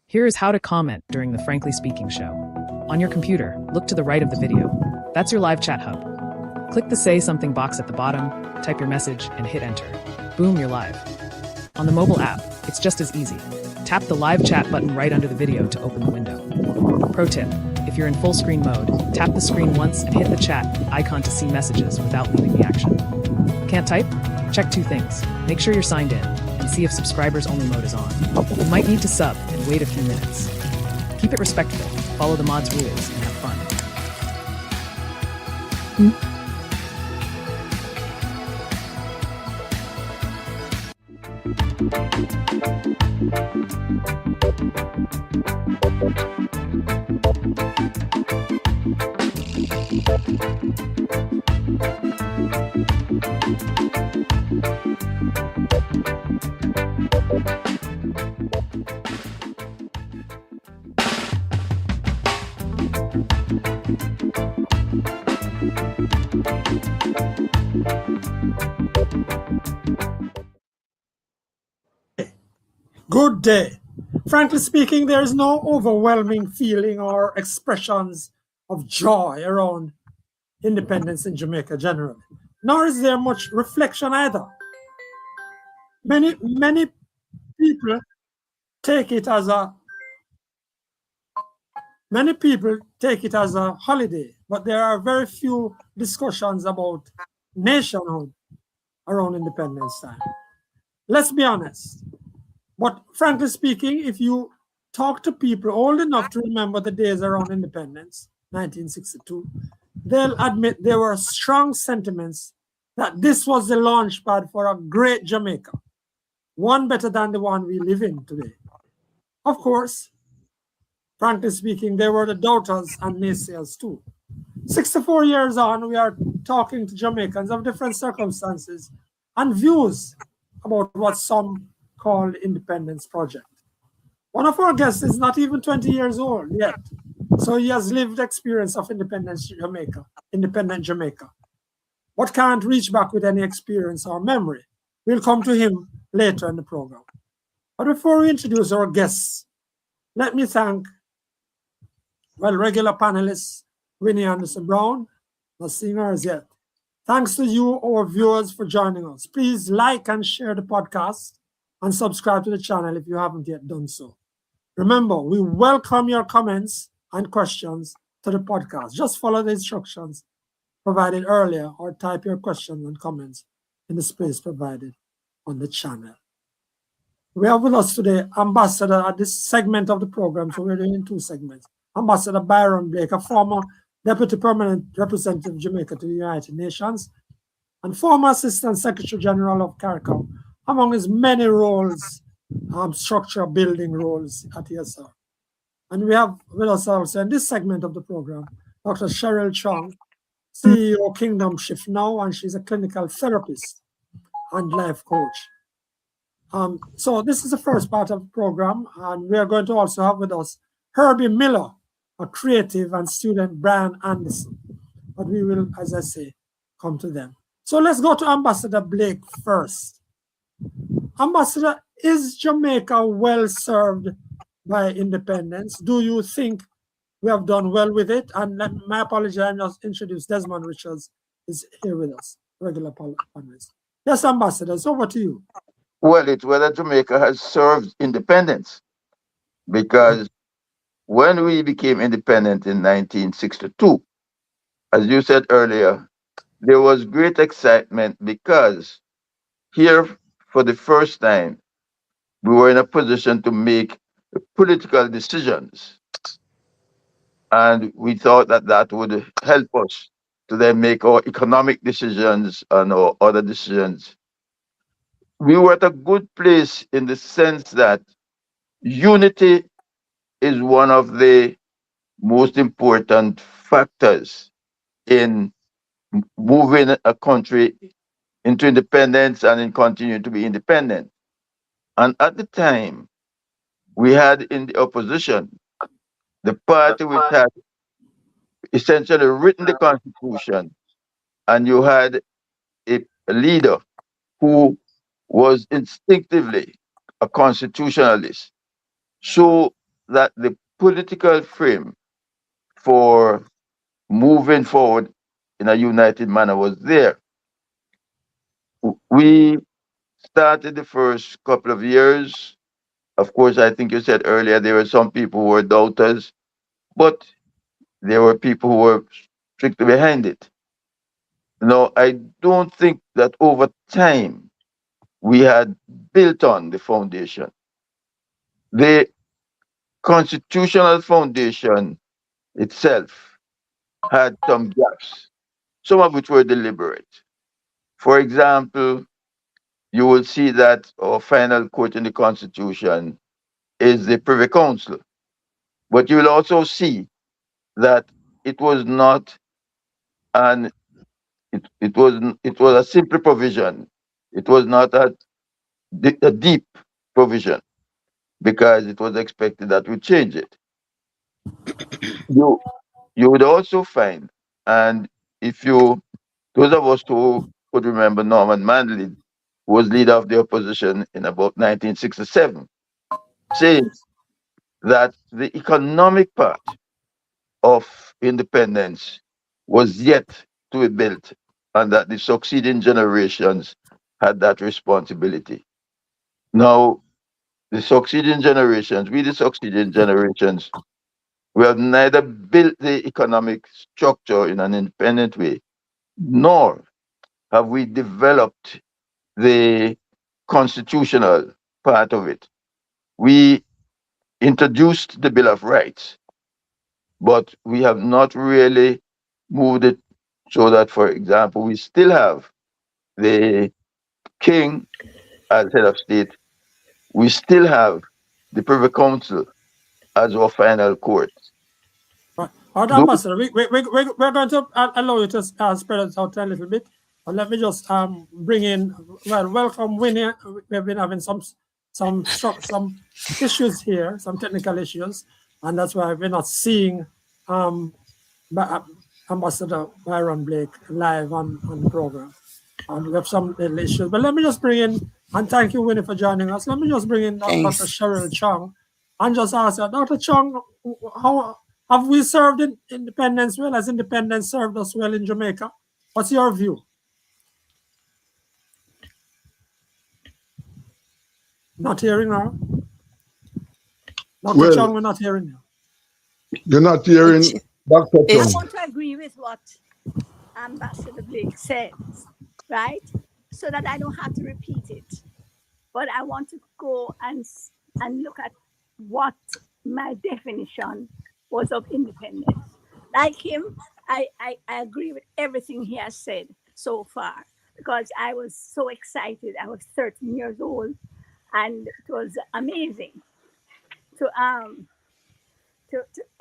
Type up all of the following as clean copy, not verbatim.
Here is how to comment during the Frankly Speaking show. On your computer, look to the right of the video. That's your live chat hub. Click the Say Something box at the bottom, type your message, and hit enter. Boom, you're live. On the mobile app, it's just as easy. Tap the live chat button right under the video to open the window. Pro tip, if you're in full screen mode, tap the screen once and hit the chat icon to see messages without leaving the action. Can't type? Check two things. Make sure you're signed in and see if subscribers only mode is on. You might need to sub and wait a few minutes. Keep it respectful, follow the mod's rules, and have fun. Good day. Frankly speaking, there is no overwhelming feeling or expressions of joy around independence in Jamaica generally, nor is there much reflection either. Many people take it as a holiday, but there are very few discussions about nationhood around independence time. Let's be honest. But frankly speaking, if you talk to people old enough to remember the days around independence, 1962, they'll admit there were strong sentiments that this was the launch pad for a great Jamaica, one better than the one we live in today. Of course, frankly speaking, there were the doubters and naysayers too. 64 years on, we are talking to Jamaicans of different circumstances and views about what some called Independence Project. One of our guests is not even 20 years old yet, so he has lived experience of independent Jamaica, but can't reach back with any experience or memory. We'll come to him later in the program. But before we introduce our guests, let me thank, regular panelists, Winnie Anderson Brown, not seeing hers yet. Thanks to you, our viewers, for joining us. Please like and share the podcast and subscribe to the channel if you haven't yet done so. Remember, we welcome your comments and questions to the podcast. Just follow the instructions provided earlier or type your questions and comments in the space provided on the channel. We have with us today Ambassador at this segment of the program, so we're doing two segments. Ambassador Byron Blake, a former Deputy Permanent Representative of Jamaica to the United Nations and former Assistant Secretary General of CARICOM, among his many roles, structure building roles at ESR. And we have with us also in this segment of the program, Dr. Cheryl Chong, CEO Kingdom Shift Now, and she's a clinical therapist and life coach. So this is the first part of the program, and we are going to also have with us Herbie Miller, a creative, and student Brian Anderson. But we will, as I say, come to them. So let's go to Ambassador Blake first. Ambassador, is Jamaica well served by independence? Do you think we have done well with it? And my apology, I just introduced Desmond Richards is here with us, regular panelist. Yes, Ambassador, it's over to you. Well, it's whether Jamaica has served independence, because when we became independent in 1962, as you said earlier, there was great excitement because here, for the first time, we were in a position to make political decisions. And we thought that that would help us to then make our economic decisions and our other decisions. We were at a good place in the sense that unity is one of the most important factors in moving a country into independence and in continuing to be independent. And at the time, we had in the opposition the party which had essentially written the Constitution, and you had a leader who was instinctively a constitutionalist. So that the political frame for moving forward in a united manner was there. We started the first couple of years. Of course, I think you said earlier there were some people who were doubters, but there were people who were strictly behind it. Now, I don't think that over time we had built on the foundation. The constitutional foundation itself had some gaps, some of which were deliberate. For example, you will see that our final court in the Constitution is the Privy Council. But you will also see that it was not an it was a simple provision. It was not a deep provision because it was expected that we change it. You you would also find, and if you those of us who could remember Norman Manley, who was leader of the opposition in about 1967, saying that the economic part of independence was yet to be built and that the succeeding generations had that responsibility. Now, the succeeding generations, we have neither built the economic structure in an independent way, nor have we developed the constitutional part of it. We introduced the Bill of Rights, but we have not really moved it so that, for example, we still have the king as head of state. We still have the Privy Council as our final court. Right, Those, Ambassador, we're going to allow you to spread it out a little bit. But let me just bring in, welcome Winnie. We've been having some issues here, some technical issues, and that's why we're not seeing Ambassador Byron Blake live on the program. And we have some little issues. But let me just bring in, and thank you, Winnie, for joining us. Let me just bring in Dr. Cheryl Chung and just ask her, Dr. Chung, how have we served in independence well? Has independence served us well in Jamaica? What's your view? Not hearing her. Dr. Chung, we're not hearing you. You're not hearing Dr. I Chung. want to agree with what Ambassador Blake says, right? So that I don't have to repeat it. But I want to go and look at what my definition was of independence. Like him, I agree with everything he has said so far because I was so excited. I was 13 years old and it was amazing to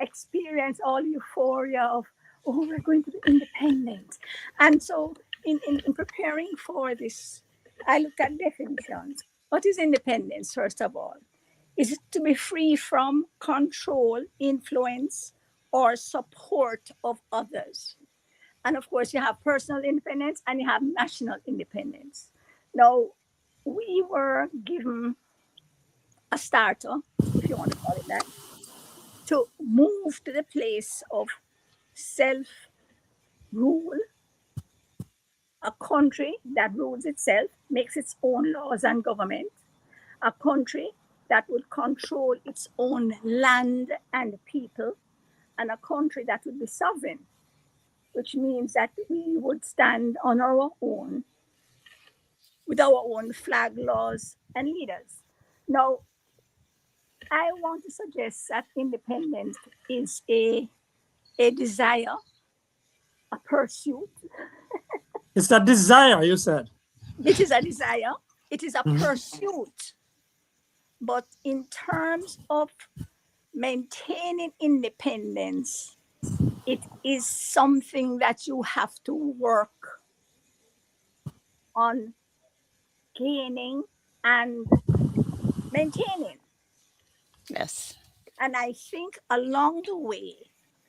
experience all euphoria of, oh, we're going to be independent. And so in preparing for this, I looked at definitions. What is independence, first of all? Is it to be free from control, influence, or support of others? And of course, you have personal independence and you have national independence. Now, we were given a starter, if you want to call it that, to move to the place of self-rule, a country that rules itself, makes its own laws and government, a country that would control its own land and people, and a country that would be sovereign, which means that we would stand on our own with our own flag, laws, and leaders. Now, I want to suggest that independence is a desire, a pursuit. It's a desire, you said. It is a desire. It is a pursuit. But in terms of maintaining independence, it is something that you have to work on gaining and maintaining. Yes. And I think along the way,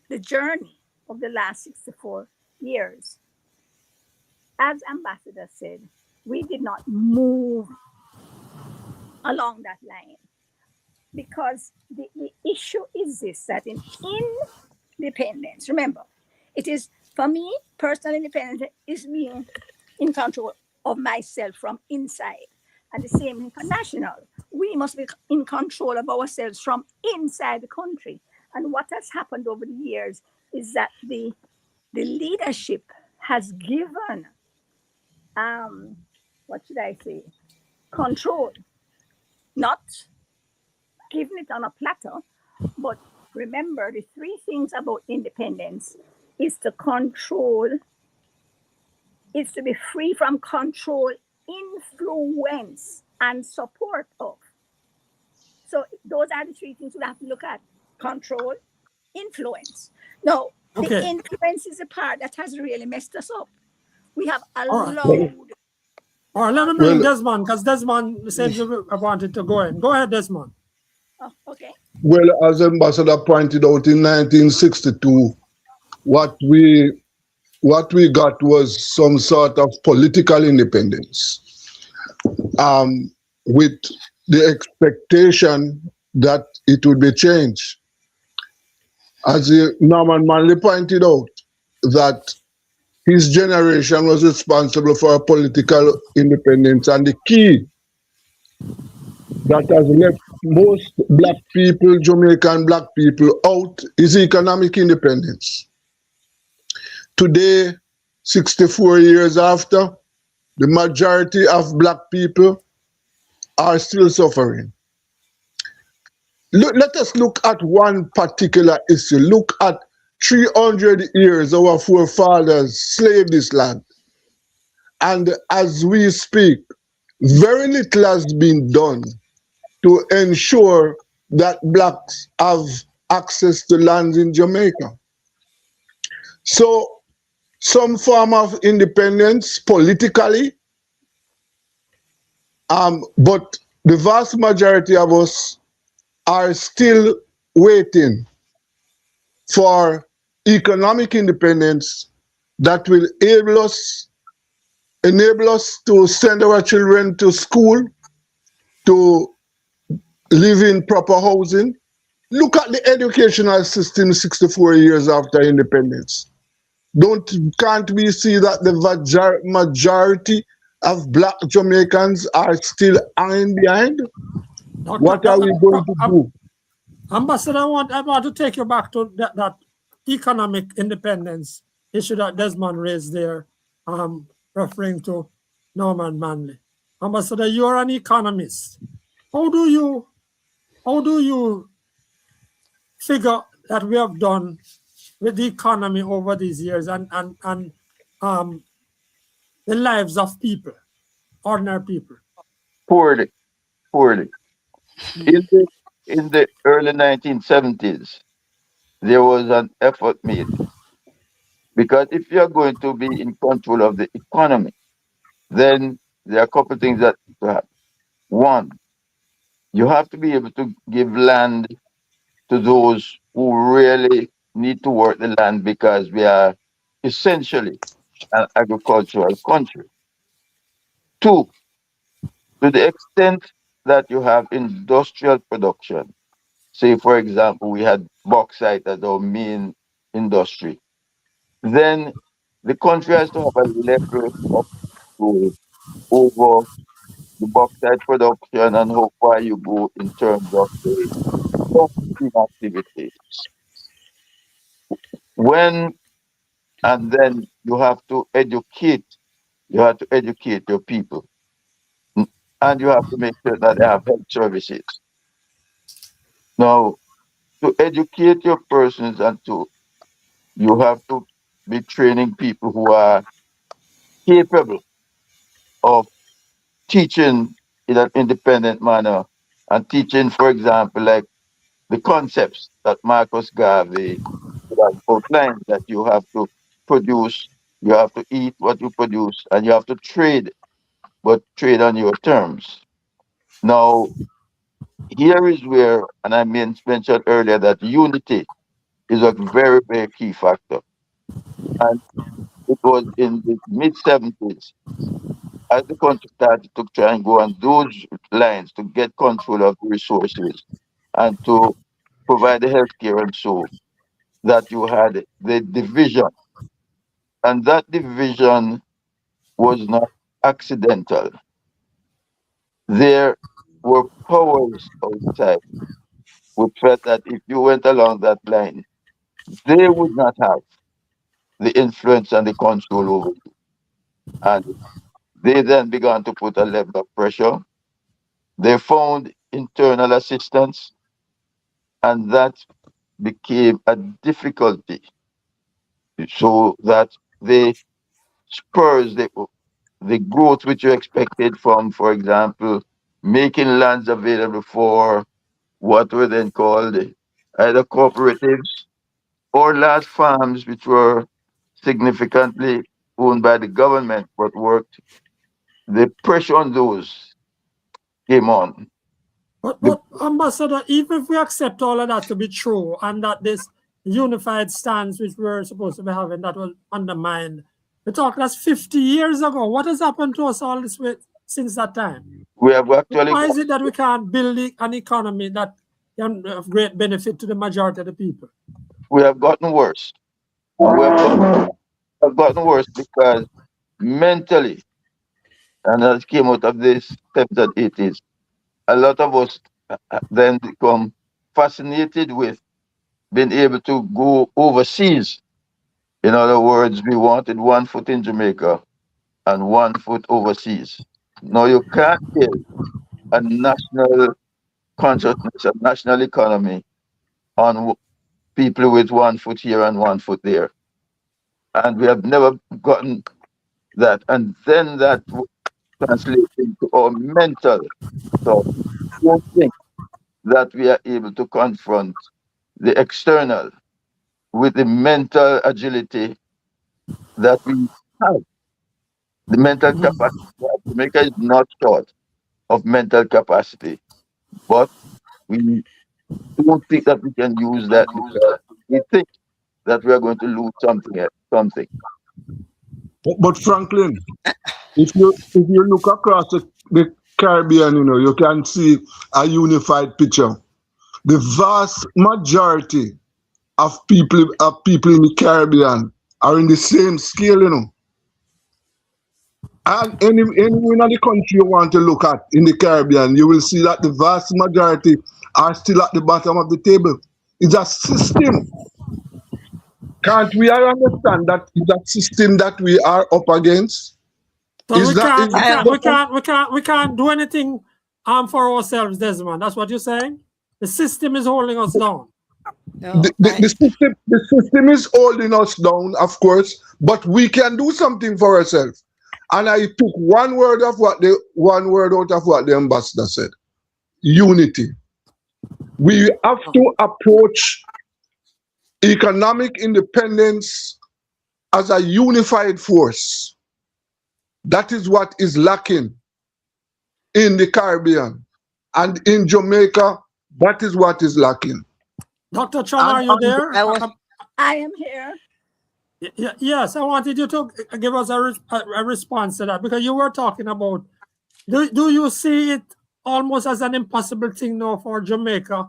the journey of the last 64 years, as Ambassador said, we did not move along that line. because the issue is this, that in independence, remember, it is, for me, personal independence is being in control of myself from inside. And the same thing for national. We must be in control of ourselves from inside the country. And what has happened over the years is that the leadership has given, what should I say, control, not giving it on a platter, but remember the three things about independence is to control, is to be free from control, influence, and support of. So those are the three things we have to look at: control, influence. Now, the influence is the part that has really messed us up. We have allowed. All right, let me bring Desmond, because Desmond said you wanted to go in. Go ahead, Desmond. Oh, okay. Well, as Ambassador pointed out, in 1962, what we got was some sort of political independence, with the expectation that it would be changed. As Norman Manley pointed out, that his generation was responsible for political independence, and the key that has left most black people, Jamaican black people, out is economic independence. Today, 64 years after, the majority of black people are still suffering. Let us look at one particular issue. Look at 300 years our forefathers slaved this land. And as we speak, very little has been done to ensure that blacks have access to lands in Jamaica. So, some form of independence politically, but the vast majority of us are still waiting for economic independence that will enable us to send our children to school, to live in proper housing. Look at the educational system 64 years after independence. Can't we see that the majority of black Jamaicans are still hanging behind? What are we going to do? Ambassador, I want to take you back to that economic independence issue that Desmond raised there, referring to Norman Manley. Ambassador, you're an economist. How do you figure that we have done with the economy over these years and the lives of people, ordinary people? Poorly. In the early 1970s, there was an effort made, because if you are going to be in control of the economy, then there are a couple of things that to happen. One, you have to be able to give land to those who really need to work the land, because we are essentially an agricultural country. Two, to the extent that you have industrial production, say, for example, we had bauxite as our main industry, then the country has to have a level of control over the bauxite production and how far you go in terms of the upstream activities. When and then you have to educate your people, and you have to make sure that they have health services. Now, to educate your persons you have to be training people who are capable of teaching in an independent manner, and teaching, for example, like the concepts that Marcus Garvey outlined, that you have to produce, you have to eat what you produce, and you have to trade, but trade on your terms. Now, here is where, and I mentioned earlier, that unity is a very, very key factor. And it was in the mid 70s, as the country started to try and go on those lines to get control of the resources, and to provide the health care and so that you had the division. And that division was not accidental. There were powers outside who felt that if you went along that line, they would not have the influence and the control over you. And they then began to put a level of pressure. They found internal assistance, and that became a difficulty. So that they spurs the growth which you expected from, for example, making lands available for what were then called either cooperatives or large farms, which were significantly owned by the government but worked. The pressure on those came on. The, But Ambassador, even if we accept all of that to be true and that this unified stance which we're supposed to be having that was undermined, we talk that's 50 years ago. What has happened to us all this way since that time? we have actually Why is it that we can't build an economy that can of great benefit to the majority of the people? we have gotten worse. And have gotten worse because mentally, and that came out of this 70s and 80s, a lot of us then become fascinated with being able to go overseas. In other words, we wanted 1 foot in Jamaica and 1 foot overseas. Now you can't build a national consciousness, a national economy on people with 1 foot here and 1 foot there. And we have never gotten that. And then that translates into our mental. So I don't think that we are able to confront the external with the mental agility that we have. The mental capacity. Jamaica is not short of mental capacity, but we don't think that we can use that because we think that we are going to lose something. But Franklin, if you look across the Caribbean, you can see a unified picture. The vast majority of people in the Caribbean are in the same scale. And anywhere in the country you want to look at in the Caribbean, you will see that the vast majority are still at the bottom of the table. It's a system. Can't we understand that it's a system that we are up against? So we can't do anything for ourselves, Desmond. That's what you're saying? The system is holding us down. No, The system is holding us down, of course, but we can do something for ourselves. And I took one word out of what the ambassador said. Unity. We have to approach economic independence as a unified force. That is what is lacking in the Caribbean. And in Jamaica, that is what is lacking. Dr. Chong, are you there? I am here. Yes, I wanted you to give us a response to that because you were talking about, do you see it almost as an impossible thing now for Jamaica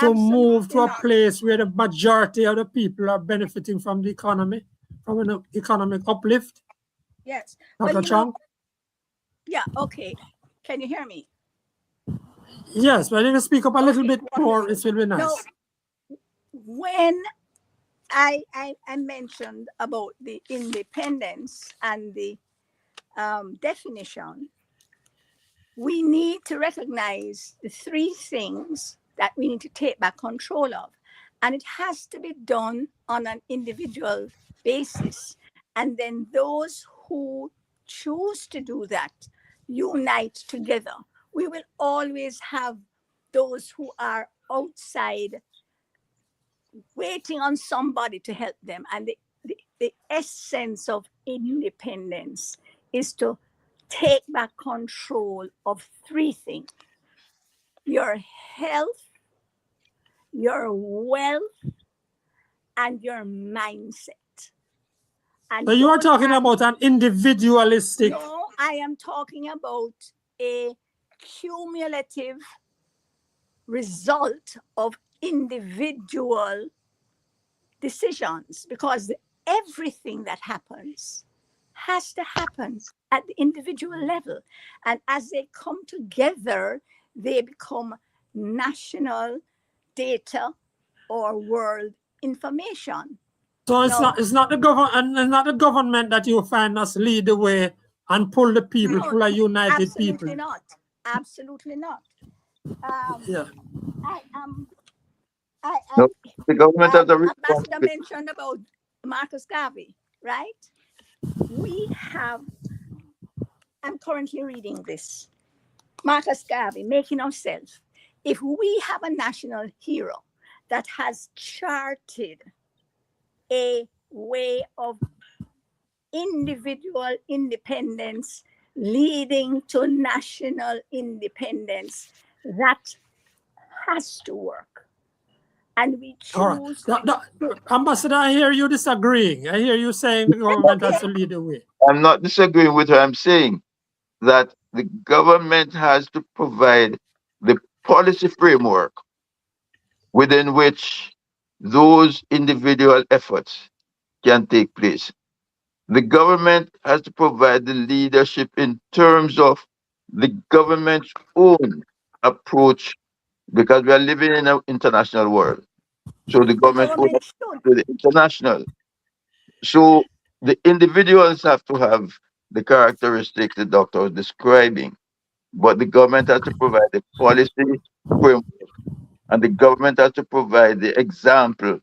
to move to a place where the majority of the people are benefiting from the economy, from an economic uplift? Yes. Dr. Chong? Yeah, okay. Can you hear me? Yes, but if you speak up a little bit more, it will be nice. No, when I mentioned about the independence and the definition, we need to recognize the three things that we need to take back control of. And it has to be done on an individual basis. And then those who choose to do that unite together. We will always have those who are outside waiting on somebody to help them. And the essence of independence is to take back control of three things: your health, your wealth, and your mindset. And so you are talking about an individualistic... No, I am talking about a cumulative result of individual decisions, because everything that happens has to happen at the individual level. And as they come together, they become national data or world information. So it's No. not the government, it's not the government that you find us lead the way and pull the people, No, pull a united absolutely people. not. Absolutely not. Yeah. I am. No, the government has a Ambassador responsibility. mentioned about Marcus Garvey, right? We have. I'm currently reading this. Marcus Garvey, Making Ourselves. If we have a national hero that has charted a way of individual independence leading to national independence, that has to work. And we All choose. right. Ambassador, I hear you disagreeing. I hear you saying the government has to lead the way. I'm not disagreeing with her. I'm saying that the government has to provide the policy framework within which those individual efforts can take place. The government has to provide the leadership in terms of the government's own approach, because we are living in an international world. So the The government own government approach should. to the international. So the individuals have to have the characteristics the doctor was describing, but the government has to provide the policy framework, and the government has to provide the example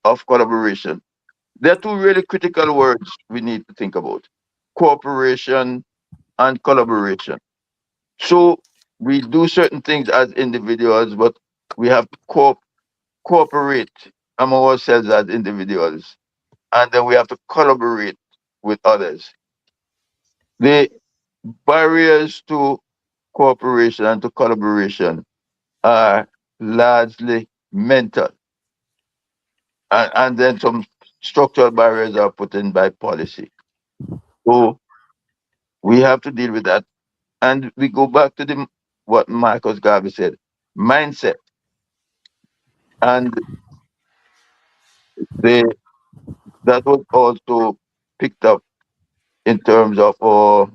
of collaboration. There are two really critical words we need to think about: cooperation and collaboration. So we do certain things as individuals, but we have to cooperate among ourselves as individuals, and then we have to collaborate with others. The barriers to cooperation and to collaboration are largely mental, and then some structural barriers are put in by policy. So we have to deal with that, and we go back to the what Marcus Garvey said: mindset, and they that was also picked up in terms of our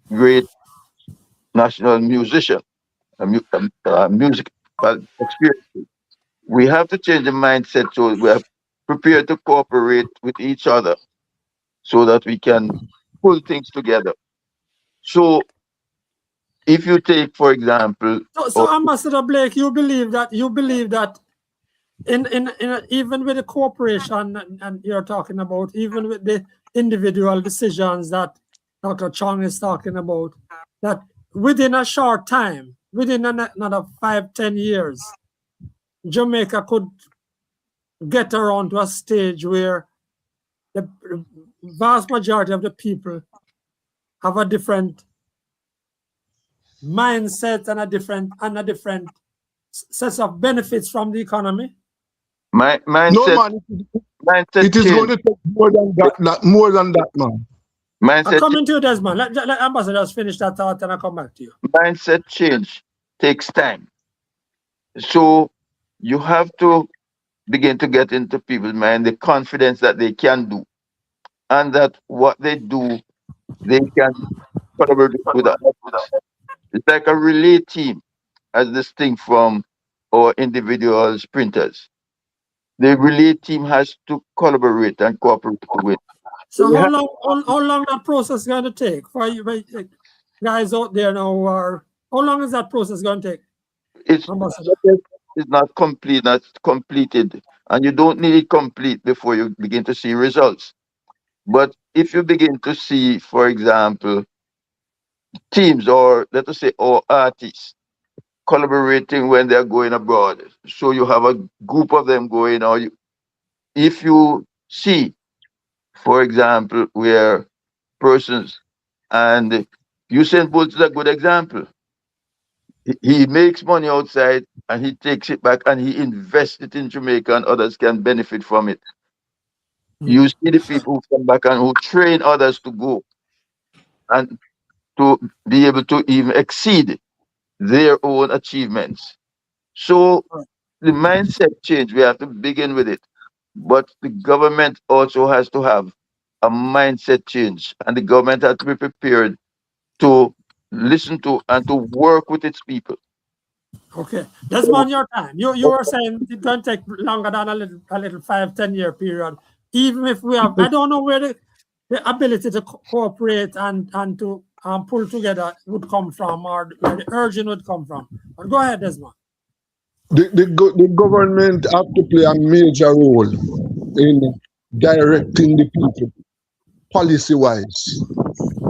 great national musician, music experience. We have to change the mindset so we are prepared to cooperate with each other so that we can pull things together. So, if you take, for example, So Ambassador Blake, you believe that in even with the cooperation and you're talking about, even with the individual decisions that Dr. Chong is talking about, that within a short time, within another 5-10 years, Jamaica could get around to a stage where the vast majority of the people have a different mindset and a different sets of benefits from the economy. my No, mindset, man, mindset it is going change, to take more than that, man. I'm mindset, coming to you, Desmond. Let ambassadors finish that thought and I'll come back to you. mindset change takes time. So you have to begin to get into people's mind the confidence that they can do, and that what they do, they can collaborate with others. It's like a relay team, as distinct from our individual sprinters. The relay team has to collaborate and cooperate with. So We how have- long that process going to take for you guys out there now? How long is that process going to take, It's ambassador? it's not complete, not completed, and you don't need it complete before you begin to see results. But if you begin to see, for example, teams, or let us say, or artists collaborating when they're going abroad, so you have a group of them going, or if you see, for example, where persons, and Usain Bolt is a good example. He makes money outside and he takes it back and he invests it in Jamaica, and others can benefit from it. You see the people who come back and who train others to go and to be able to even exceed their own achievements. So the mindset change, we have to begin with it. But the government also has to have a mindset change, and the government has to be prepared to listen to and to work with its people. Okay, Desmond, your time. You were saying it can take longer than a little 5-10 year period. Even if we have, I don't know where the ability to cooperate and to pull together would come from, or where the urging would come from. But go ahead, Desmond. The government have to play a major role in directing the people policy-wise,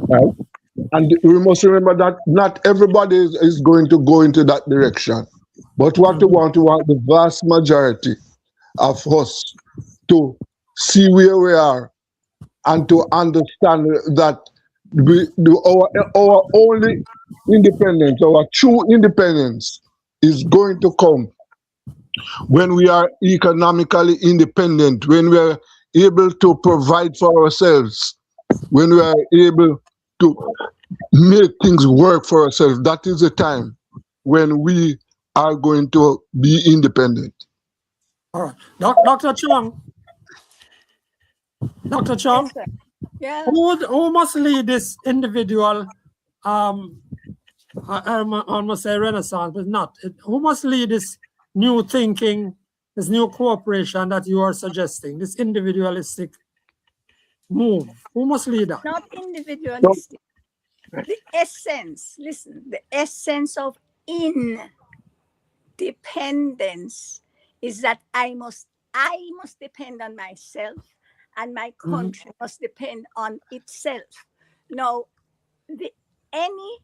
right? And we must remember that not everybody is going to go into that direction. But what we want the vast majority of us to see where we are and to understand that our only independence, our true independence is going to come when we are economically independent, when we are able to provide for ourselves, when we are able to make things work for ourselves. That is the time when we are going to be independent. All right, Dr. Chung. Dr. Chung, Yes, sir. Yeah. who must lead this individual? I almost say renaissance, but not. Who must lead this new thinking, this new cooperation that you are suggesting, this individualistic move? Who must lead that? Not individualistic. The essence, listen, the essence of independence is that I must depend on myself, and my country must depend on itself. Now, any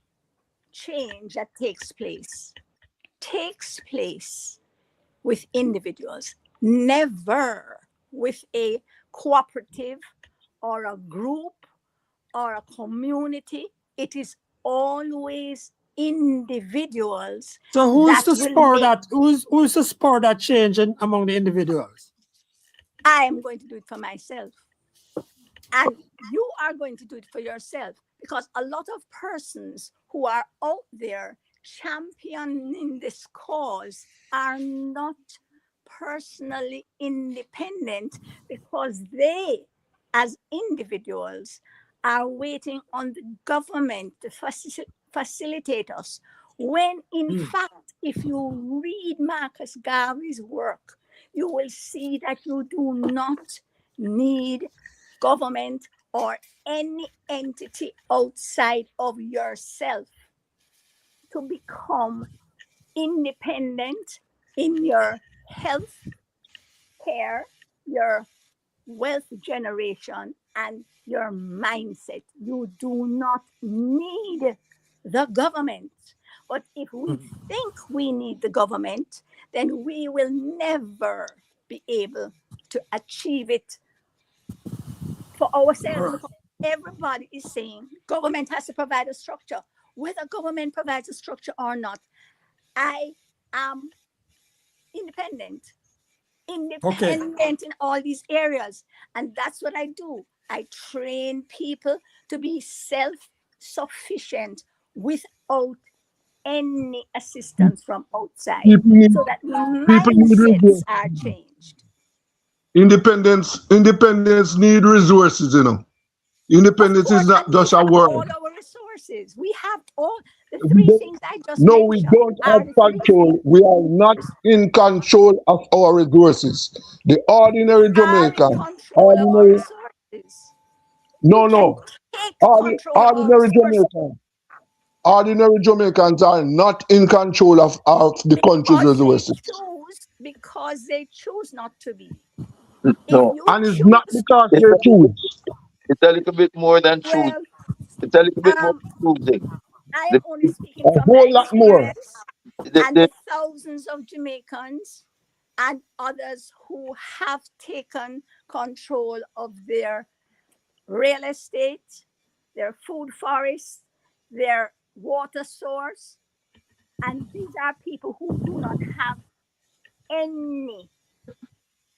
change that takes place with individuals, never with a cooperative or a group or a community. It is always individuals. So who's that to will spur make- that? Who's to spur that change among the individuals? I am going to do it for myself. And you are going to do it for yourself, because a lot of persons who are out there championing this cause are not personally independent, because they, as individuals, are waiting on the government to facilitate us. When in fact, if you read Marcus Garvey's work, you will see that you do not need government or any entity outside of yourself to become independent in your health care, your wealth generation, and your mindset. You do not need the government. But if we think we need the government, then we will never be able to achieve it for ourselves. Because everybody is saying government has to provide a structure. Whether government provides a structure or not, I am independent in all these areas. And that's what I do. I train people to be self-sufficient without any assistance from outside, so that mindsets are changed. Independence need resources, Independence is not just a word. All our resources. We have all the three things I just mentioned. No, we don't have control. We are not in control of our resources. The ordinary Jamaican. Ordinary Jamaicans are not in control of the country's resources. Because they choose not to be. No. And it's not because they choose. It's a little bit more than choose. It's a little bit more choosing. I am only speaking from my experience, and the thousands of Jamaicans and others who have taken control of their real estate, their food forests, their water source. And these are people who do not have any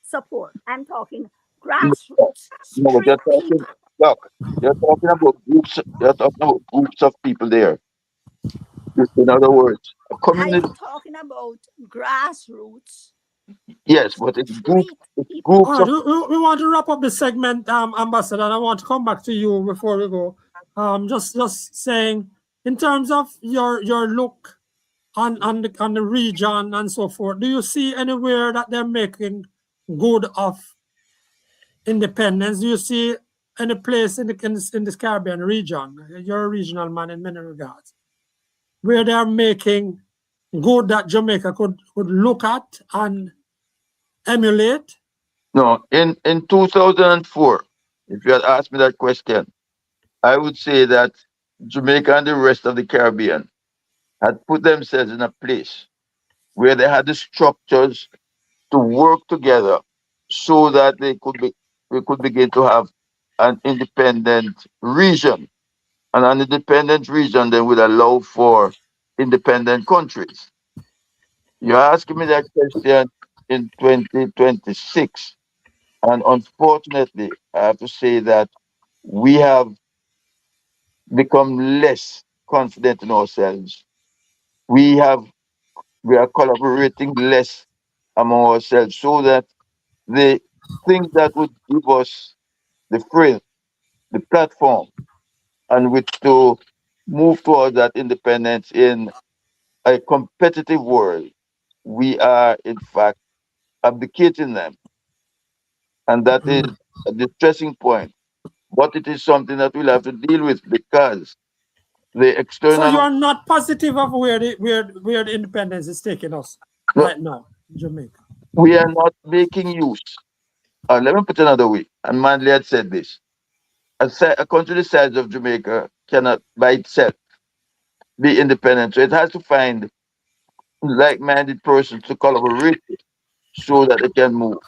support. I'm talking grassroots. No, you're talking about groups. You're talking about groups of people there. In other words, a I community. am talking about grassroots Yes, to but it's treat people. groups All right, of. we want to wrap up the segment, Ambassador, and I want to come back to you before we go. Just saying, in terms of your look on the region and so forth, do you see anywhere that they're making good of independence? Do you see any place in this Caribbean region? You're a regional man in many regards, where they are making good that Jamaica could look at and emulate. No, in 2004, if you had asked me that question, I would say that Jamaica and the rest of the Caribbean had put themselves in a place where they had the structures to work together so that we could begin to have an independent region. And an independent region then would allow for independent countries. You're asking me that question in 2026. And unfortunately, I have to say that we have become less confident in ourselves. We have we are collaborating less among ourselves so that the things that would give us the frame, the platform, and which to move towards that independence in a competitive world, we are in fact abdicating them. And that is Mm. a distressing point. But it is something that we'll have to deal with because the So you external. are not positive of where the independence is taking us No, right now, Jamaica. we are not making use. Let me put it another way. And Manley had said this. A country the size of Jamaica cannot by itself be independent. So it has to find like-minded persons to collaborate with so that it can move.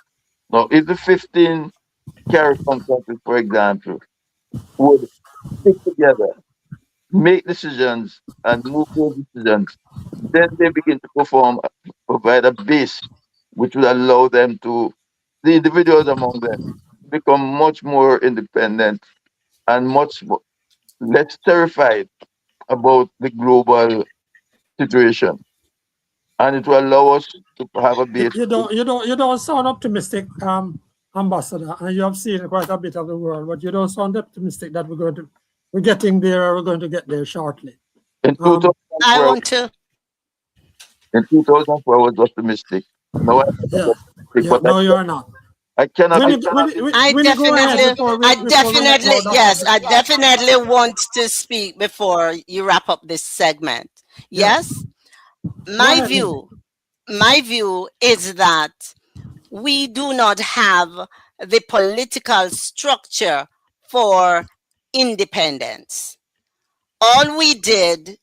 Now, if the 15 Caribbean countries, for example, would stick together, make decisions, and move those decisions, then they begin to provide a base which will allow them to, the individuals among them, become much more independent and less terrified about the global situation. And it will allow us to have a base. You don't sound optimistic, Ambassador, and you have seen quite a bit of the world, but you don't sound optimistic that we're getting there or we're going to get there shortly. In Um, I 2004, want to. in 2004, I was optimistic. Now I'm not yeah, optimistic, yeah. but No, you're not. I cannot, I Winnie, cannot, Winnie, I Winnie, go ahead definitely, before we let go, Doctor. yes, I definitely want to speak before you wrap up this segment. Yes, Yes, go my ahead, Winnie. view, my view is that we do not have the political structure for independence. All we did,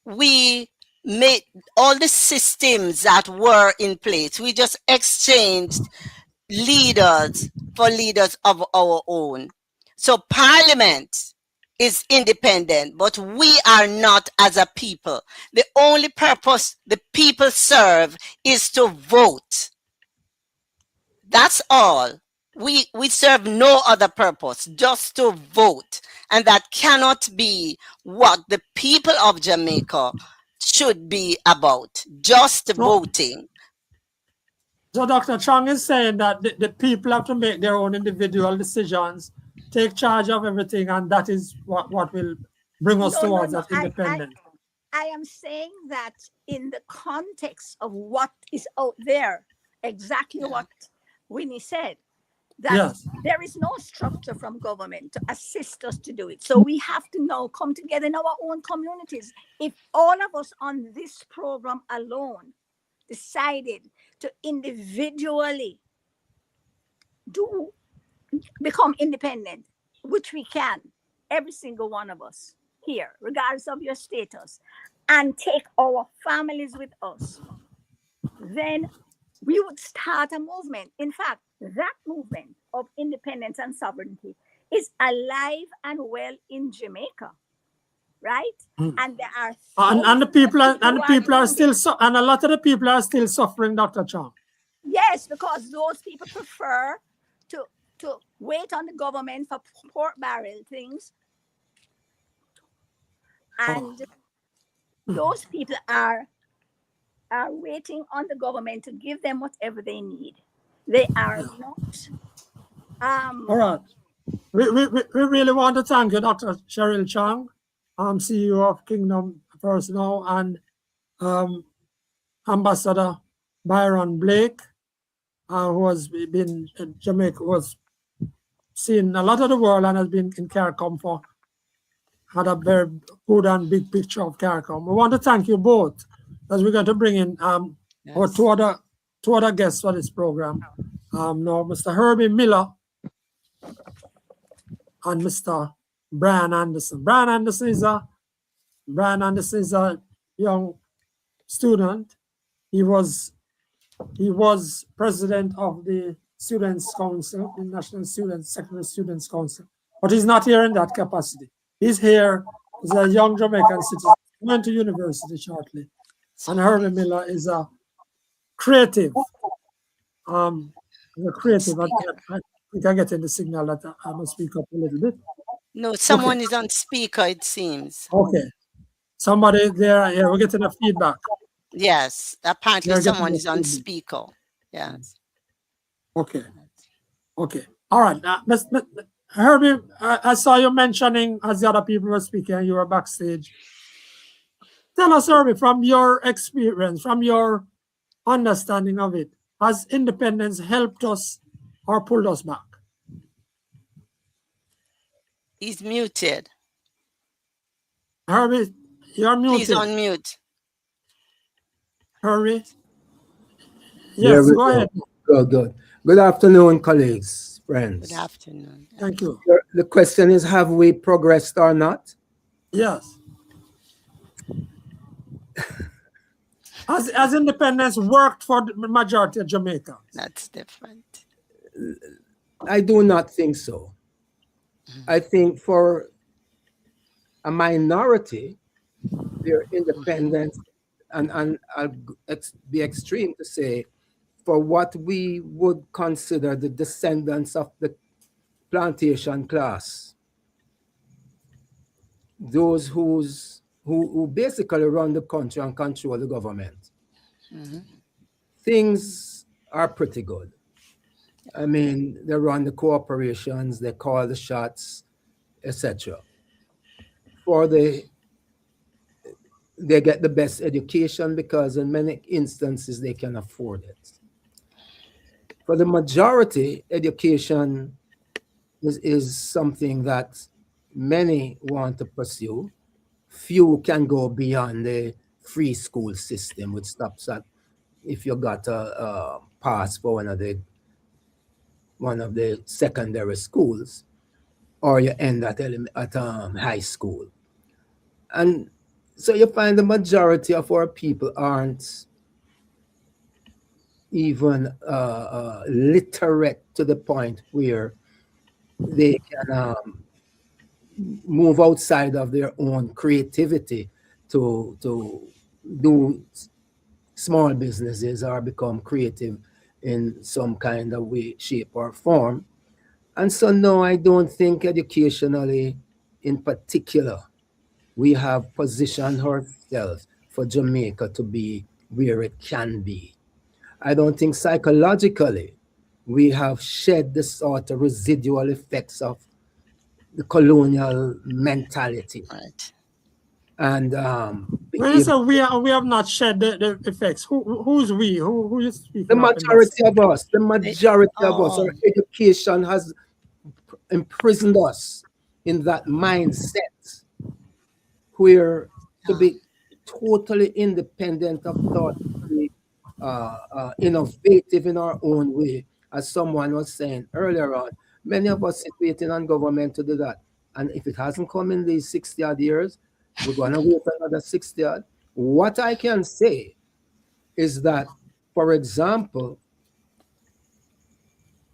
we made all the systems that were in place. We just exchanged leaders for leaders of our own. So Parliament is independent, but we are not as a people. The only purpose the people serve is to vote. That's all. We serve no other purpose, just to vote. And that cannot be what the people of Jamaica should be about, just So, voting. so Dr. Chang is saying that the people have to make their own individual decisions, take charge of everything, and that is what will bring us No, no, towards no. that independence. I am saying that in the context of what is out there, exactly Yeah. what Winnie said, that Yes. there is no structure from government to assist us to do it. So we have to now come together in our own communities. If all of us on this program alone decided to individually do become independent, which we can, every single one of us here, regardless of your status, and take our families with us, then we would start a movement. In fact, that movement of independence and sovereignty is alive and well in Jamaica, right? Mm. And there are And the thousands of people are, people and who the are people are doing still this. and a lot of the people are still suffering, Dr. Chang. Yes, because those people prefer to wait on the government for pork barrel things Oh. and those people are waiting on the government to give them whatever they need. They are not. All right. We really want to thank you, Dr. Cheryl Chang, CEO of Kingdom First Now, and Ambassador Byron Blake, who has been in Jamaica, was seen a lot of the world and has been in CARICOM had a very good and big picture of CARICOM. We want to thank you both, as we're going to bring in our two other guests for this program. Now, Mr. Herbie Miller and Mr. Brian Anderson. Brian Anderson is a young student. He was president of the Students' Council, the National Secondary Students' Council, but he's not here in that capacity. He's here as a young Jamaican citizen. He went to university shortly. And Herbie Miller is a creative. I think I get in the signal that I must speak up a little bit. No, someone is on speaker, it seems. Okay. Somebody there, yeah, we're getting a feedback. Yes, apparently They're someone getting is on feedback. speaker. Yes. Okay. All right. Herbie, I saw you mentioning as the other people were speaking, you were backstage. Tell us, Herbie, from your experience, from your understanding of it, has independence helped us or pulled us back? He's muted. Herbie, you're muted. Please unmute. Herbie? Yes, go ahead. Good afternoon, colleagues, friends. Good afternoon. Thank you. The question is, have we progressed or not? Yes. Has independence worked for the majority of Jamaicans? That's different. I do not think so. I think for a minority, their independence, and I'll be extreme to say, for what we would consider the descendants of the plantation class, those who basically run the country and control the government, things are pretty good. I mean, they run the corporations, they call the shots, etc. They get the best education because in many instances they can afford it. For the majority, education is something that many want to pursue. Few can go beyond the free school system, which stops at if you got a pass for one of the secondary schools, or you end at high school. And so you find the majority of our people aren't even literate to the point where they can move outside of their own creativity to do small businesses or become creative in some kind of way, shape, or form. And so, no, I don't think educationally in particular, we have positioned ourselves for Jamaica to be where it can be. I don't think psychologically we have shed the sort of residual effects of the colonial mentality. Right. And when you say we have not shed the effects, who's we? Who you speaking? The majority of us, our education has imprisoned us in that mindset where to be totally independent of thought, to be innovative in our own way, as someone was saying earlier on. Many of us sit waiting on government to do that. And if it hasn't come in these 60 odd years, we're going to wait another 60 odd. What I can say is that, for example,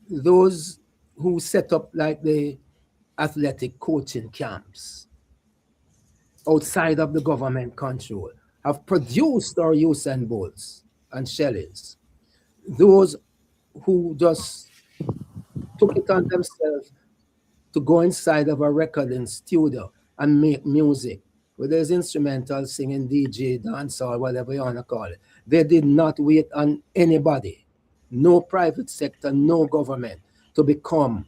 those who set up like the athletic coaching camps outside of the government control have produced our Usain Bolts and Shelleys. Those who just took it on themselves to go inside of a recording studio and make music with those instrumentals, singing DJ, dancehall, whatever you want to call it. They did not wait on anybody, no private sector, no government, to become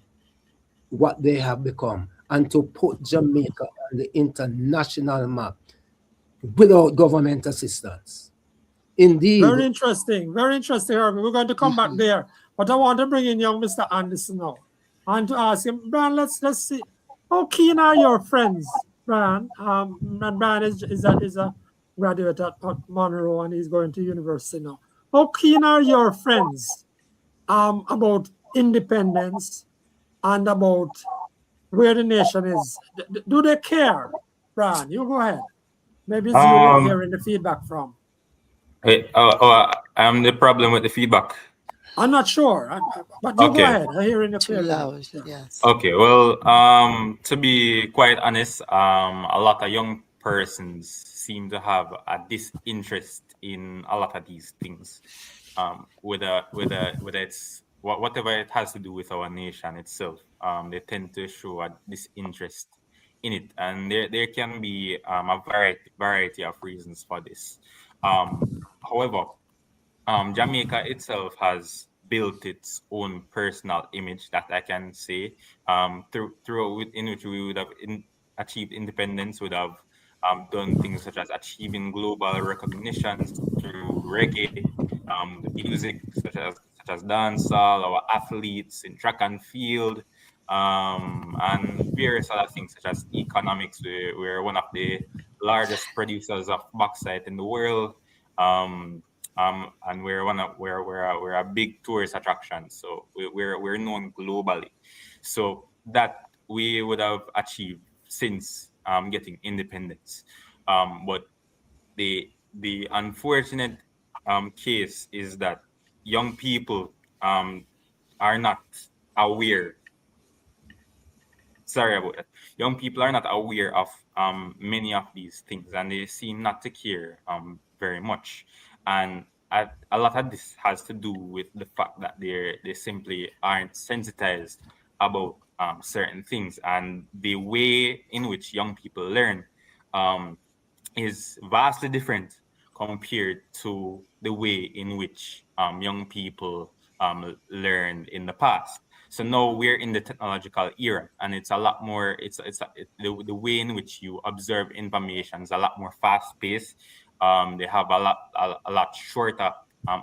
what they have become and to put Jamaica on the international map without government assistance. Indeed. Very interesting, Herbie. We're going to come back there, but I want to bring in young Mr. Anderson now and to ask him, Brian, let's see, how keen are your friends, Brian? And Brian is a graduate at Monroe and he's going to university now. How keen are your friends about independence and about where the nation is? Do they care? Brian, you go ahead. Maybe it's you you're hearing the feedback from. Hey, I'm the problem with the feedback. I'm not sure, but you go ahead. I'm hearing the Too feedback. loud, yes. Okay, well, to be quite honest, a lot of young persons seem to have a disinterest in a lot of these things. Whether it's whatever it has to do with our nation itself, they tend to show a disinterest in it, and there can be a variety of reasons for this. However, Jamaica itself has built its own personal image that I can say through in which we would have achieved independence, would have done things such as achieving global recognitions through reggae, the music such as dancehall, our athletes in track and field, and various other things such as economics. We're one of the largest producers of bauxite in the world. And we're a big tourist attraction, so we're known globally. So that we would have achieved since getting independence. But the unfortunate case is that young people are not aware. Sorry about that. Young people are not aware of many of these things, and they seem not to care very much. And a lot of this has to do with the fact that they simply aren't sensitized about certain things, and the way in which young people learn is vastly different compared to the way in which young people learned in the past. So now we're in the technological era, and it's a lot more. The way in which you observe information is a lot more fast paced. They have a lot shorter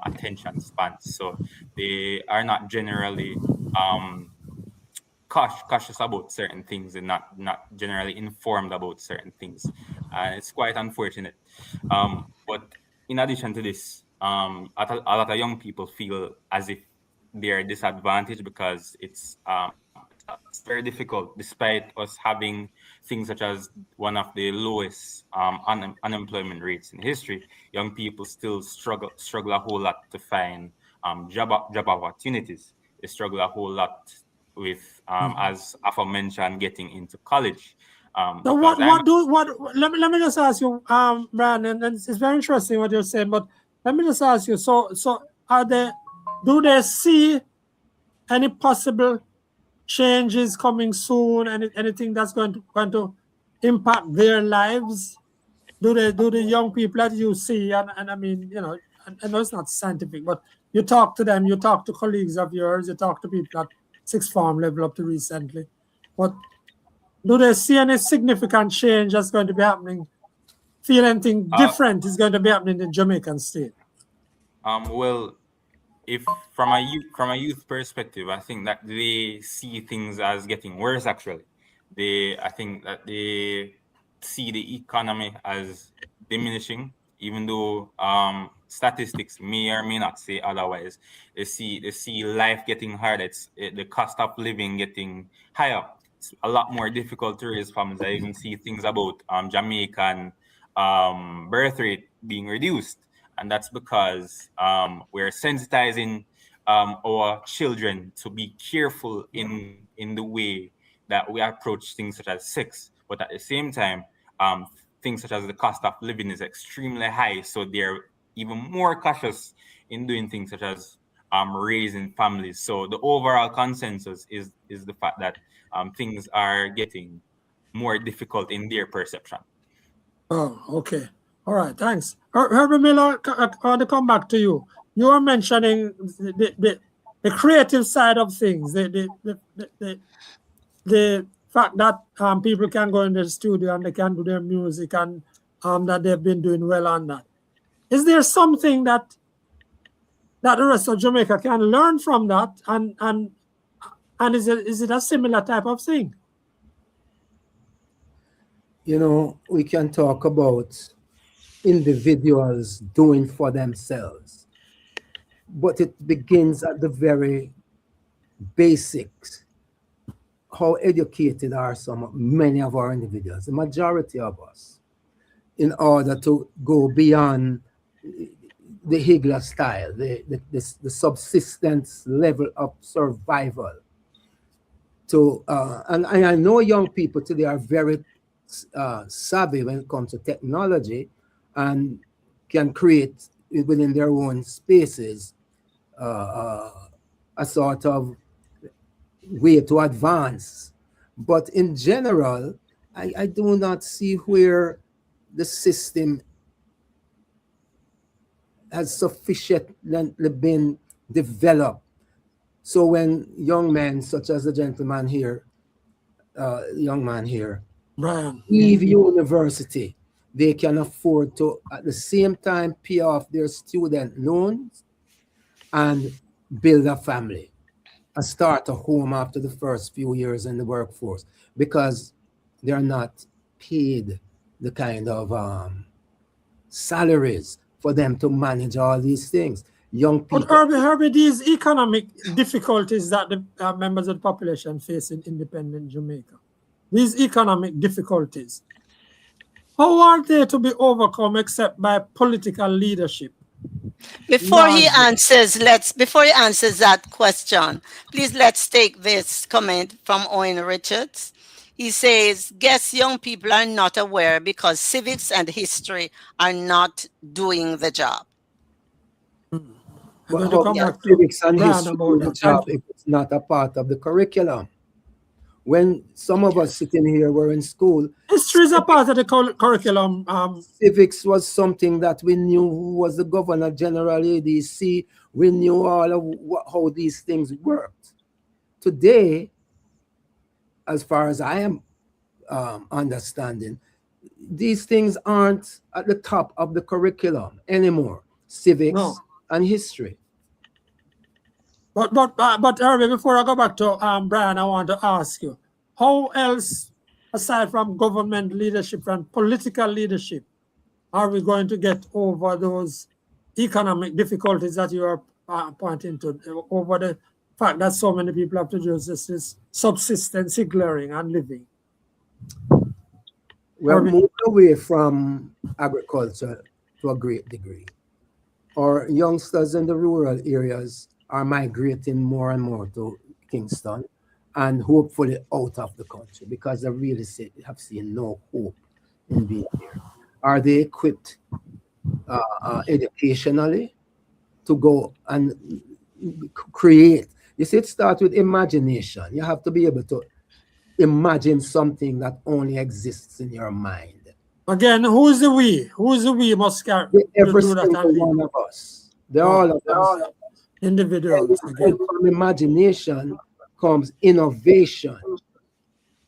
attention spans, so they are not generally cautious about certain things and not generally informed about certain things, and it's quite unfortunate. But in addition to this, a lot of young people feel as if they are disadvantaged because it's very difficult, despite us having things such as one of the lowest unemployment rates in history. Young people still struggle a whole lot to find job opportunities. They struggle a whole lot with, as aforementioned, getting into college. So let me just ask you, Brian, and it's very interesting what you're saying, but let me just ask you, so do they see any possible changes coming soon, anything that's going to impact their lives? Do the young people that you see, and I mean, I know it's not scientific, but you talk to them, you talk to colleagues of yours, you talk to people at sixth form level up to recently, but do they see any significant change that's going to be happening? Feel anything different is going to be happening in Jamaican state? Well, if from a youth perspective, I think that they see things as getting worse. Actually, I think that they see the economy as diminishing, even though statistics may or may not say otherwise. They see life getting harder. The cost of living getting higher. It's a lot more difficult to raise families. I even see things about Jamaican birth rate being reduced. And that's because we're sensitizing our children to be careful in the way that we approach things such as sex. But at the same time, things such as the cost of living is extremely high. So they're even more cautious in doing things such as raising families. So the overall consensus is the fact that things are getting more difficult in their perception. Oh, okay. All right, thanks. Herbie Miller, I want to come back to you. You were mentioning the creative side of things, the fact that people can go in the studio and they can do their music, and that they've been doing well on that. Is there something that the rest of Jamaica can learn from that, and is it a similar type of thing? You know, we can talk about individuals doing for themselves, but it begins at the very basics. How educated are many of our individuals, the majority of us, in order to go beyond the Higler style, the subsistence level of survival. And I know young people today are very savvy when it comes to technology and can create within their own spaces a sort of way to advance. But in general, I do not see where the system has sufficiently been developed. So when young men, such as the gentleman here, young man here, Brian, leave university, they can afford to at the same time pay off their student loans and build a family and start a home after the first few years in the workforce, because they're not paid the kind of salaries for them to manage all these things. Young people. But Herbie, these economic difficulties that the members of the population face in independent Jamaica, these economic difficulties, how are they to be overcome except by political leadership? Before he answers that question, please let's take this comment from Owen Richards. He says, guess young people are not aware because civics and history are not doing the job. But how can civics and history do the job if it's not a part of the curriculum? When some of us sitting here were in school, history is a part of the curriculum. Civics was something that we knew who was the Governor General, ADC. We knew all of how these things worked. Today, as far as I am understanding, these things aren't at the top of the curriculum anymore. Civics and history. But Herbie, before I go back to Brian, I want to ask you, how else, aside from government leadership and political leadership, are we going to get over those economic difficulties that you are pointing to, over the fact that so many people have to do this subsistence, higgling, and living? We're moving away from agriculture to a great degree. Our youngsters in the rural areas are migrating more and more to Kingston and hopefully out of the country because they really have seen no hope in being here. Are they equipped educationally to go and create? You see, it starts with imagination. You have to be able to imagine something that only exists in your mind. Again, who's the we? Who's the we must carry? Every single one of us. They're all of us. Individuals. From imagination comes innovation.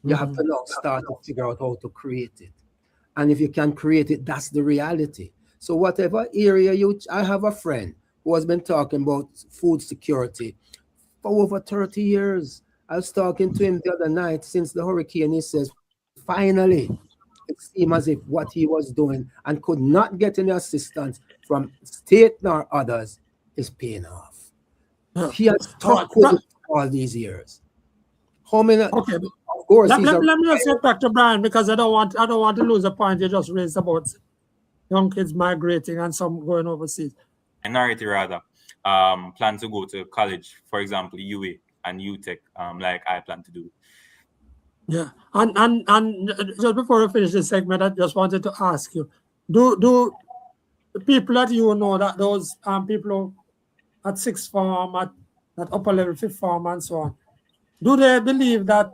You have to now start to figure out how to create it. And if you can create it, that's the reality. So whatever area I have a friend who has been talking about food security for over 30 years. I was talking to him the other night since the hurricane. He says, finally, it seemed as if what he was doing and could not get any assistance from state nor others is paying off. He has stuck with it all these years. How many? Okay. Of course. Let me just get back to Brian because I don't want to lose a point you just raised about young kids migrating and some going overseas. Minority rather plan to go to college, for example, UA and UTech, like I plan to do. Yeah, and just before we finish this segment, I just wanted to ask you: Do the people that you know, that those people at sixth form, at upper level fifth form, and so on, do they believe that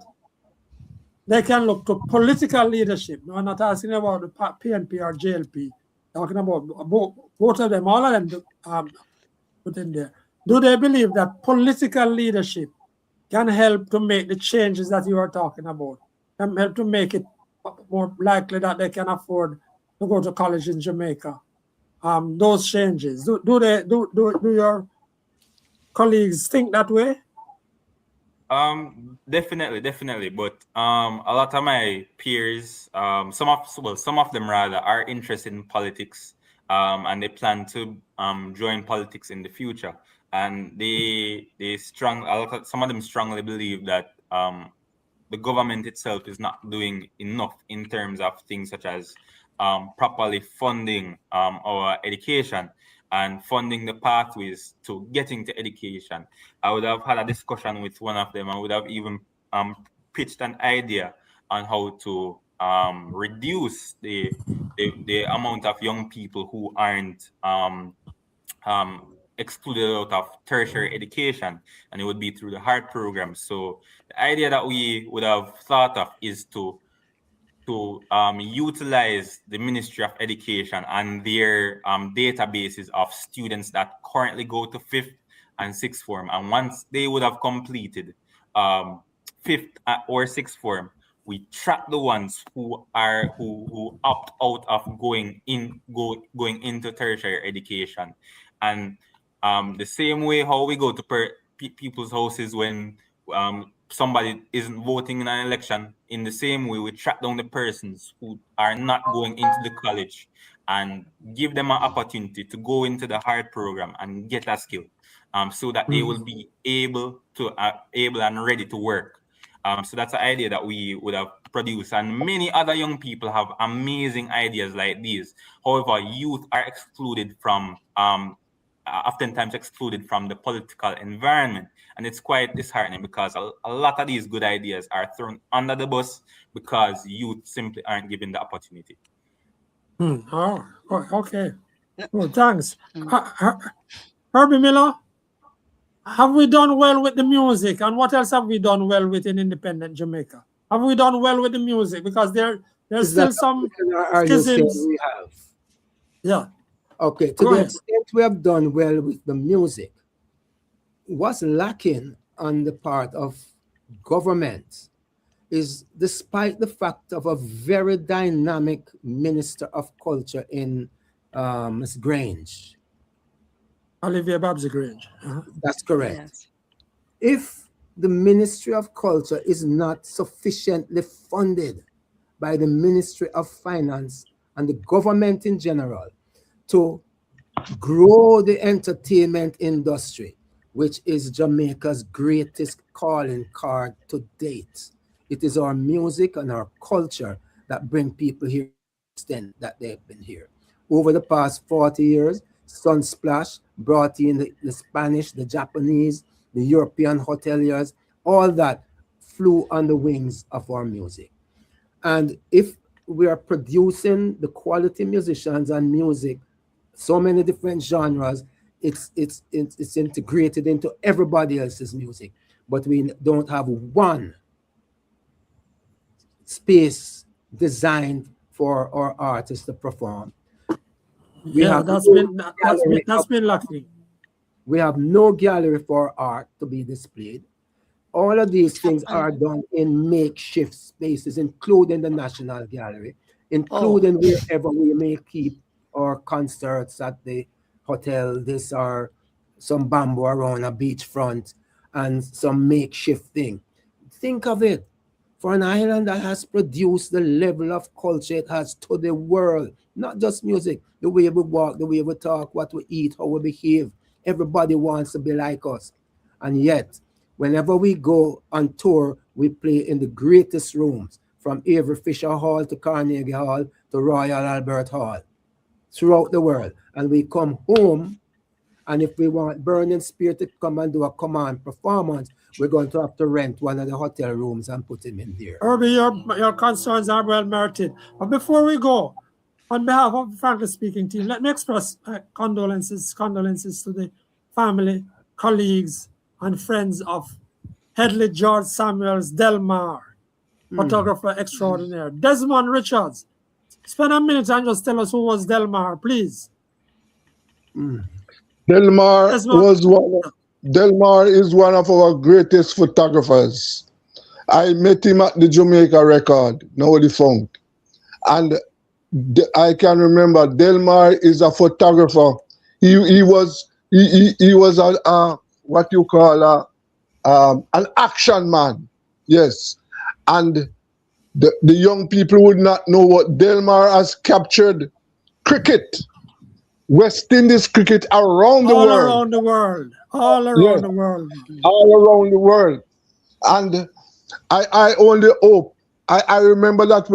they can look to political leadership. No, I'm not asking about the PNP or JLP. Talking about both of them, all of them put in there. Do they believe that political leadership can help to make the changes that you are talking about? Can help to make it more likely that they can afford to go to college in Jamaica? Those changes. Do your colleagues think that way? Definitely. But a lot of my peers, some of them rather, are interested in politics, and they plan to join politics in the future. And some of them strongly believe that the government itself is not doing enough in terms of things such as properly funding our education and funding the pathways to getting to education. I would have had a discussion with one of them. I would have even pitched an idea on how to reduce the amount of young people who aren't excluded out of tertiary education, and it would be through the HEART program. So the idea that we would have thought of is to utilize the Ministry of Education and their databases of students that currently go to 5th and 6th form. And once they would have completed 5th or 6th form, we track the ones who opt out of going into tertiary education. And the same way how we go to people's houses when somebody isn't voting in an election, in the same way we track down the persons who are not going into the college and give them an opportunity to go into the HEART program and get a skill, so that they will be able and ready to work. So that's the idea that we would have produced, and many other young people have amazing ideas like these. However, youth are excluded from oftentimes excluded from the political environment. And it's quite disheartening because a lot of these good ideas are thrown under the bus because youth simply aren't given the opportunity. Oh, okay. Well, thanks. Herbie Miller, have we done well with the music? And what else have we done well with in independent Jamaica? Have we done well with the music? Because there's still some schisms. We have. Yeah. Okay, to the extent we have done well with the music, what's lacking on the part of government is, despite the fact of a very dynamic Minister of Culture in Ms. Grange. Olivia Babsy Grange. That's correct. Yes. If the Ministry of Culture is not sufficiently funded by the Ministry of Finance and the government in general to grow the entertainment industry, which is Jamaica's greatest calling card to date. It is our music and our culture that bring people here to the extent that they've been here. Over the past 40 years, Sunsplash brought in the Spanish, the Japanese, the European hoteliers, all that flew on the wings of our music. And if we are producing the quality musicians and music, so many different genres, it's integrated into everybody else's music, but we don't have one space designed for our artists to perform. That's been lucky. We have no gallery for art to be displayed. All of these things are done in makeshift spaces, including the National Gallery, including wherever we may keep our concerts at the hotel. This or some bamboo around a beachfront and some makeshift thing. Think of it. For an island that has produced the level of culture it has to the world, not just music, the way we walk, the way we talk, what we eat, how we behave. Everybody wants to be like us. And yet, whenever we go on tour, we play in the greatest rooms, from Avery Fisher Hall to Carnegie Hall to Royal Albert Hall, throughout the world. And we come home, and if we want Burning Spear to come and do a command performance, we're going to have to rent one of the hotel rooms and put him in there. Herbie, your concerns are well merited. But before we go, on behalf of the Frankly Speaking team, let me express condolences to the family, colleagues, and friends of Headley George Samuels Delmar, photographer extraordinaire. Desmond Richards, spend a minute and just tell us who was Delmar, please. Delmar Desmond. Delmar is one of our greatest photographers. I met him at the Jamaica Record, now defunct. And I can remember Delmar is a photographer. He was a what you call an action man. Yes. And the young people would not know what Delmar has captured. Cricket, West Indies cricket around the world. All around the world. All around the world. All around the world. And I only hope. I remember that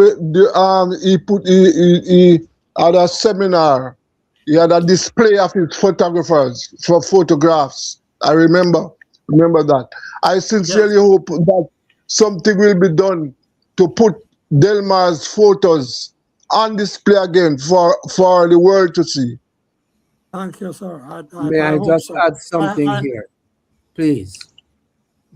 he had a seminar. He had a display of his photographers for photographs. I remember that. I sincerely hope that something will be done to put Delmar's photos on display again for the world to see. Thank you, sir. May I just add something here, please?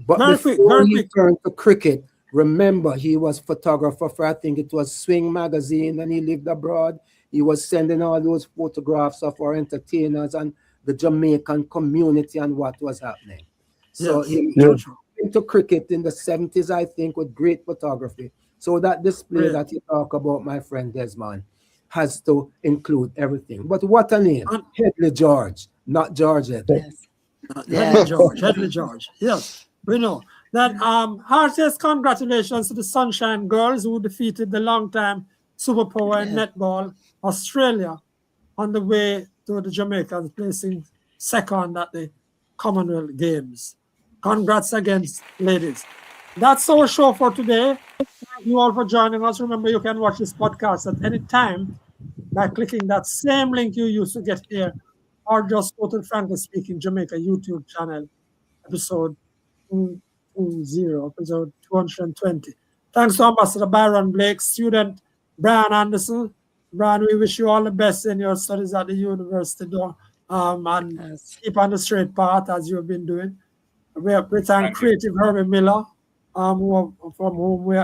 But Very before he quick. turned to cricket, remember he was photographer for, I think it was Swing magazine, and he lived abroad. He was sending all those photographs of our entertainers and the Jamaican community and what was happening. So he went into cricket in the 70s, I think, with great photography. So that display that you talk about, my friend Desmond, has to include everything. But what a name, Headley George, not George Headley. Headley George. Yes, we know. That heartiest congratulations to the Sunshine Girls who defeated the long-time superpower in netball, Australia, on the way to the Jamaicans, placing second at the Commonwealth Games. Congrats again, ladies. That's our show for today. Thank you all for joining us. Remember, you can watch this podcast at any time by clicking that same link you used to get here, or just go to the Frankly Speaking Jamaica YouTube channel, episode 220. Thanks to Ambassador Byron Blake, student Brian Anderson. Brian, we wish you all the best in your studies at the university, and keep on the straight path as you've been doing. We thank Creative Herbie Miller, from whom we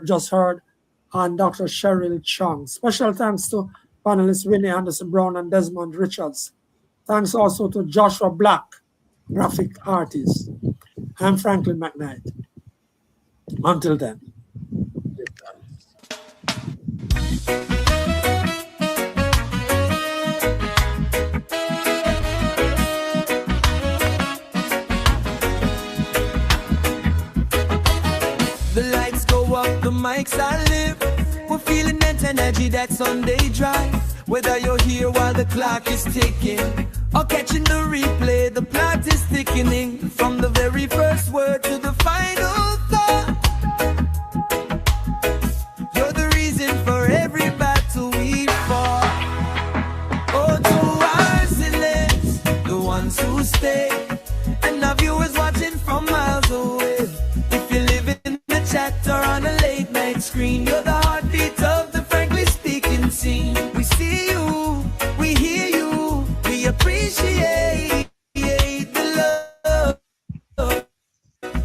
just heard, and Dr. Cheryl Chung. Special thanks to panelists Winnie Anderson Brown and Desmond Richards. Thanks also to Joshua Black, graphic artist. I'm Franklin McKnight. Until then. The lights go up, the mics are lit. We're feeling that energy, that Sunday drive. Whether you're here while the clock is ticking or catching the replay, the plot is thickening. From the very first word to the final thought, you're the reason for every battle we fought. Oh, to our zealots, the ones who stay, and our viewers watching from miles away. If you live in the chat or on a late night screen, you're the heartbeat of the Frankly Speaking scene. We see you, we hear you, we appreciate